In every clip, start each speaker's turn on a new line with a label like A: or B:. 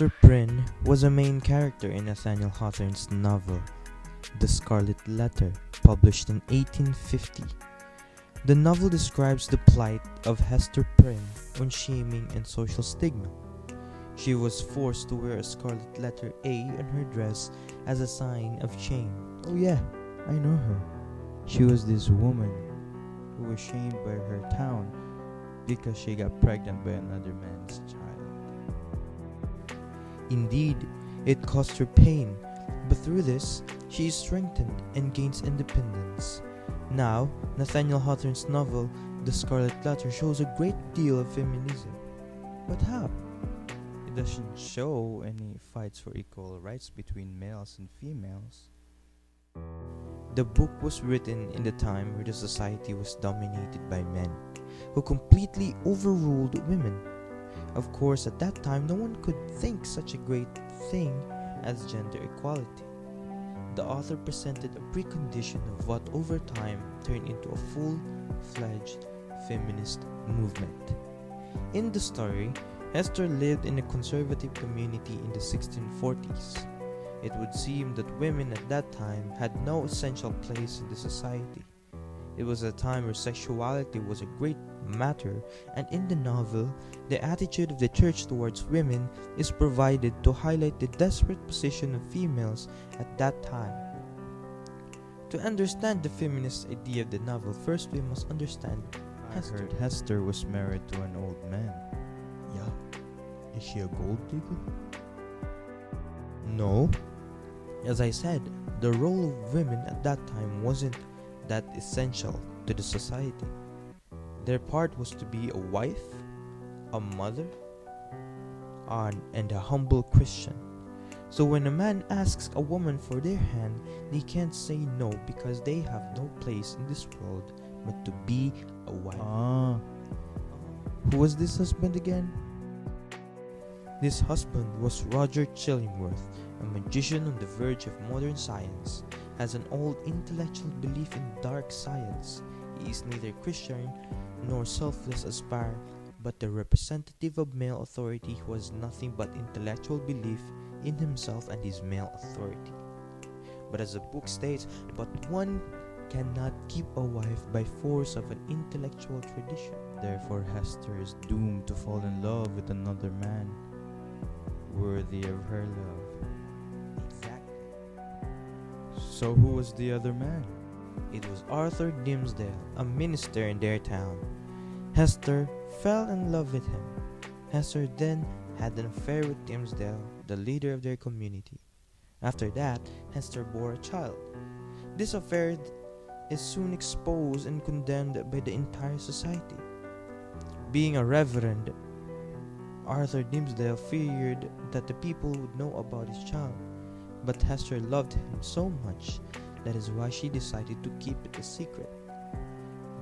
A: Hester Prynne was a main character in Nathaniel Hawthorne's novel, The Scarlet Letter, published in 1850. The novel describes the plight of Hester Prynne on shaming and social stigma. She was forced to wear a scarlet letter A on her dress as a sign of shame.
B: Oh yeah, I know her. She was this woman who was shamed by her town because she got pregnant by another man's child.
A: Indeed, it caused her pain, but through this, she is strengthened and gains independence. Now, Nathaniel Hawthorne's novel, The Scarlet Letter, shows a great deal of feminism. But how?
B: It doesn't show any fights for equal rights between males and females.
A: The book was written in the time where the society was dominated by men, who completely overruled women. Of course, at that time, no one could think such a great thing as gender equality. The author presented a precondition of what over time turned into a full-fledged feminist movement. In the story, Hester lived in a conservative community in the 1640s. It would seem that women at that time had no essential place in the society. It was a time where sexuality was a great matter, and in the novel, the attitude of the church towards women is provided to highlight the desperate position of females at that time. To understand the feminist idea of the novel, first we must understand Hester.
B: I heard Hester was married to an old man. Yeah. Is she a gold digger?
A: No. As I said, the role of women at that time wasn't that essential to the society. Their part was to be a wife, a mother, and a humble Christian. So when a man asks a woman for their hand, they can't say no because they have no place in this world but to be a wife.
B: Who was this husband again?
A: This husband was Roger Chillingworth, a magician on the verge of modern science, has an old intellectual belief in dark science. He is neither Christian nor selfless aspire, but the representative of male authority who has nothing but intellectual belief in himself and his male authority. But as the book states, but one cannot keep a wife by force of an intellectual tradition.
B: Therefore Hester is doomed to fall in love with another man worthy of her love.
A: Exactly.
B: So who was the other man?
A: It was Arthur Dimmesdale, a minister in their town. Hester fell in love with him. Hester then had an affair with Dimmesdale, the leader of their community. After that, Hester bore a child. This affair is soon exposed and condemned by the entire society. Being a reverend, Arthur Dimmesdale feared that the people would know about his child, but Hester loved him so much that is why she decided to keep it a secret.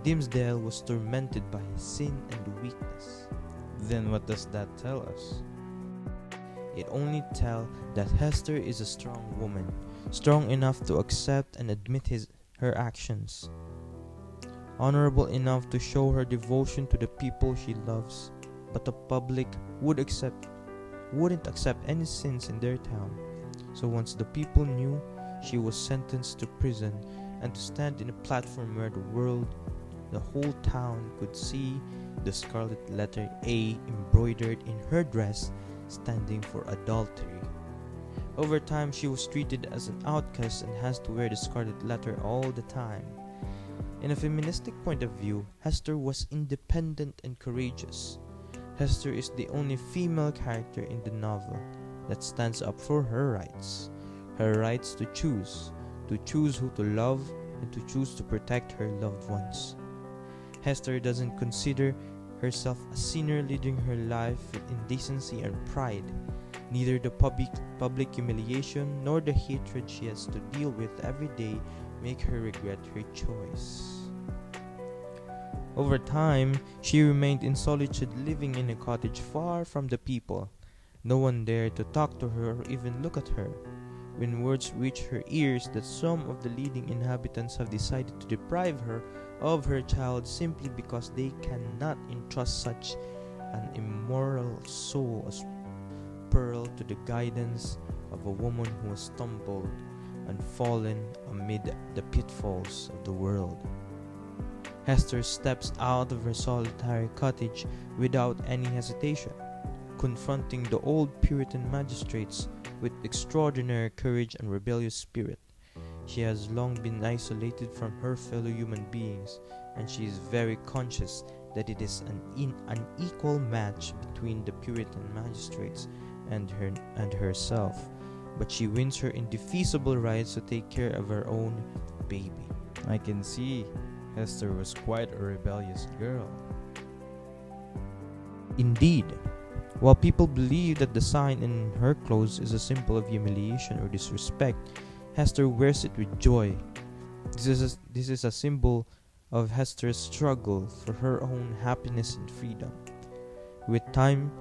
A: Dimmesdale was tormented by his sin and weakness.
B: Then what does that tell us?
A: It only tells that Hester is a strong woman, strong enough to accept and admit her actions, honorable enough to show her devotion to the people she loves, but the public wouldn't accept any sins in their town. So once the people knew, she was sentenced to prison and to stand in a platform where the whole town could see the scarlet letter A embroidered in her dress, standing for adultery. Over time, she was treated as an outcast and has to wear the scarlet letter all the time. In a feministic point of view, Hester was independent and courageous. Hester is the only female character in the novel that stands up for her rights to choose who to love and to choose to protect her loved ones. Hester doesn't consider herself a sinner leading her life with indecency and pride. Neither the public humiliation nor the hatred she has to deal with every day make her regret her choice. Over time, she remained in solitude, living in a cottage far from the people. No one dared to talk to her or even look at her. When words reached her ears that some of the leading inhabitants have decided to deprive her of her child simply because they cannot entrust such an immoral soul Pearl to the guidance of a woman who has stumbled and fallen amid the pitfalls of the world. Hester steps out of her solitary cottage without any hesitation, confronting the old Puritan magistrates with extraordinary courage and rebellious spirit. She has long been isolated from her fellow human beings, and she is very conscious that it is an unequal match between the Puritan magistrates and herself, but she wins her indefeasible rights to take care of her own baby.
B: I can see Hester was quite a rebellious girl.
A: Indeed, while people believe that the sign in her clothes is a symbol of humiliation or disrespect, Hester wears it with joy. This is a symbol of Hester's struggle for her own happiness and freedom. With time,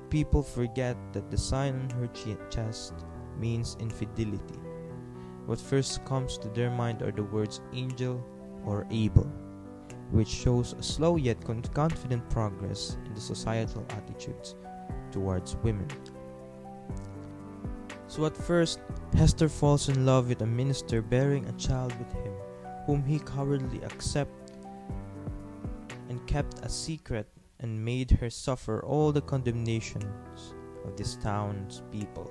A: people forget that the sign on her chest means infidelity. What first comes to their mind are the words angel or able, which shows a slow yet confident progress in the societal attitudes towards women. So at first, Hester falls in love with a minister bearing a child with him, whom he cowardly accepted and kept a secret, and made her suffer all the condemnations of this town's people.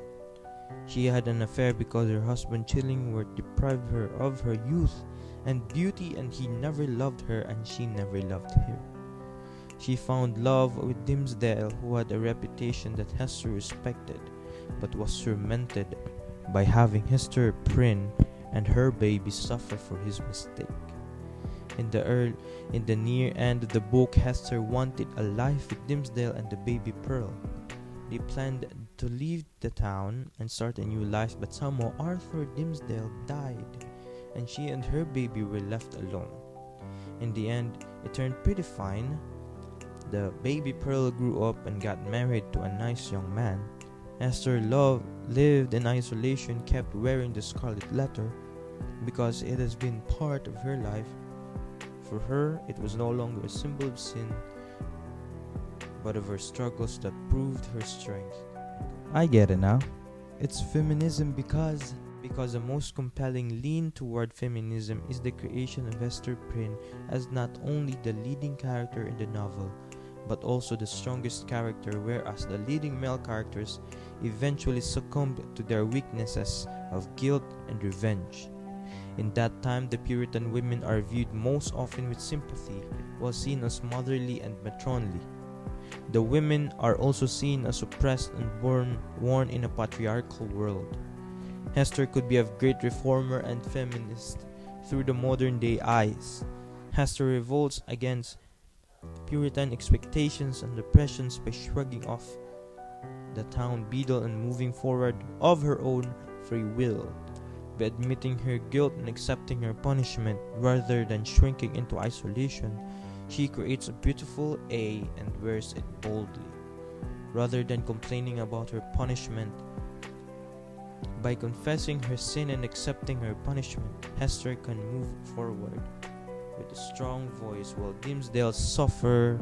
A: She had an affair because her husband Chillingworth deprived her of her youth and beauty, and he never loved her and she never loved him. She found love with Dimmesdale, who had a reputation that Hester respected, but was tormented by having Hester Prynne and her baby suffer for his mistake. In the near end of the book, Hester wanted a life with Dimmesdale and the baby Pearl. They planned to leave the town and start a new life, but somehow Arthur Dimmesdale died, and she and her baby were left alone. In the end, it turned pretty fine. The baby Pearl grew up and got married to a nice young man. Hester lived in isolation, kept wearing the scarlet letter because it has been part of her life. For her, it was no longer a symbol of sin, but of her struggles that proved her strength.
B: I get it now. It's feminism because
A: the most compelling lean toward feminism is the creation of Hester Prynne as not only the leading character in the novel, but also the strongest character, whereas the leading male characters eventually succumbed to their weaknesses of guilt and revenge. In that time, the Puritan women are viewed most often with sympathy, while seen as motherly and matronly. The women are also seen as oppressed and born in a patriarchal world. Hester could be a great reformer and feminist through the modern day eyes. Hester revolts against Puritan expectations and oppressions by shrugging off the town beadle and moving forward of her own free will. By admitting her guilt and accepting her punishment rather than shrinking into isolation, she creates a beautiful A and wears it boldly. Rather than complaining about her punishment, by confessing her sin and accepting her punishment, Hester can move forward with a strong voice, while Dimmesdale suffers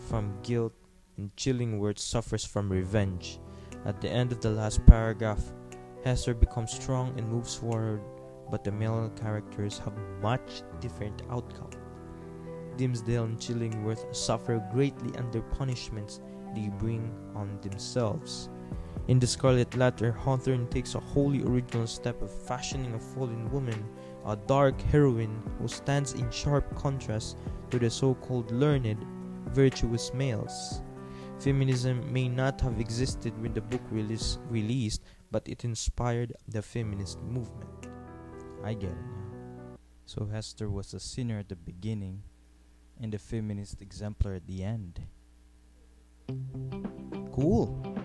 A: from guilt and Chillingworth suffers from revenge. At the end of the last paragraph, Hester becomes strong and moves forward, but the male characters have much different outcome. Dimmesdale and Chillingworth suffer greatly under punishments they bring on themselves. In the Scarlet Letter, Hawthorne takes a wholly original step of fashioning a fallen woman, a dark heroine who stands in sharp contrast to the so-called learned, virtuous males. Feminism may not have existed when the book released, but it inspired the feminist movement.
B: I get it now. So Hester was a sinner at the beginning and the feminist exemplar at the end.
A: Cool.